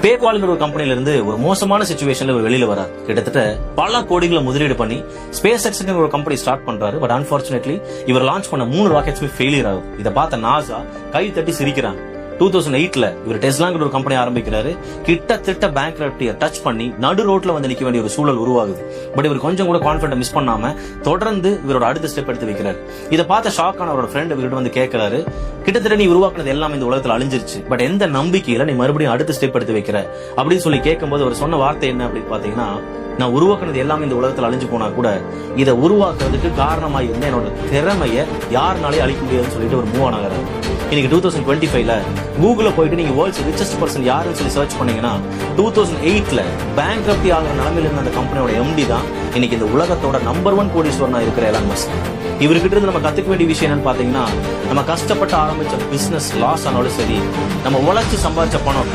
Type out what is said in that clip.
பேபால்ங்கிற ஒரு கம்பெனில இருந்து ஒரு மோசமான சிச்சுவேஷன்ல இவர் வெளியில வரார். கிட்டத்தட்ட பல கோடிகளை முதலீடு பண்ணி ஸ்பேஸ் எக்ஸ்ங்கிற ஒரு கம்பெனி ஸ்டார்ட் பண்றாரு. பட் அன்பார்ச்சுனேட்லி இவர் லான்ச் பண்ண 3 ராக்கெட்ஸுமே ஃபெயிலியர் ஆகுது. இதை பார்த்த நாசா கை தட்டி சிரிக்கிறாங்க. 2008ல இவர் டெஸ்லாங்கிற ஒரு கம்பெனி ஆரம்பிக்கிறாரு. கிட்டத்தட்ட பேங்க்ரப்டியை டச் பண்ணி நடு ரோட்ல வந்து நிக்க வேண்டிய ஒரு சூழல் உருவாகுது. பட் இவர் கொஞ்சம் கூட கான்பிடன்ட் மிஸ் பண்ணாம தொடர்ந்து இவரோட அடுத்த ஸ்டெப் எடுத்து வைக்கிறாரு. இதை பார்த்த ஷாக் ஆன அவரோட ஃப்ரெண்ட் இவர்கிட்ட வந்து கேட்கிறாரு, கிட்டத்தட்ட நீ உருவாக்குனது எல்லாமே இந்த உலகத்துல அழிஞ்சிருச்சு, பட் எந்த நம்பிக்கையில நீ மறுபடியும் அடுத்த ஸ்டெப் எடுத்து வைக்கிற அப்படின்னு சொல்லி கேட்கும்போது அவர் சொன்ன வார்த்தை என்ன அப்படின்னு பாத்தீங்கன்னா, நான் உருவாக்குனது எல்லாமே இந்த உலகத்துல அழிஞ்சு போனா கூட இதை உருவாக்குறதுக்கு காரணமா இருந்த என்னோட திறமைய யாருனாலே அழிக்க முடியாதுன்னு சொல்லிட்டு ஒரு மூவ் ஆனாரு. இன்னைக்கு 2025ல கூகுள்ல போயிட்டு நீங்க வேர்ல்ட்ஸ் ரிச்சஸ்ட் பர்சன் யாருன்னு சொல்லி சர்ச் பண்ணீங்கன்னா 2008ல பேங்க்ரப்டி ஆகிற நிலைமையில இருந்த அந்த கம்பெனியோட எம்டி தான் இன்னைக்கு இந்த உலகத்தோட நம்பர் 1 கோடீஸ்வரனா இருக்கிற எலான் மஸ்க். இவர்கிட்ட இருந்து நம்ம கத்துக்க வேண்டிய விஷயம் என்னன்னு பாத்தீங்கன்னா, நம்ம கஷ்டப்பட்டு ஆரம்பிச்ச பிசினஸ் லாஸ் ஆனாலும் சரி, நம்ம உழைச்சு சம்பாதிச்ச பணம்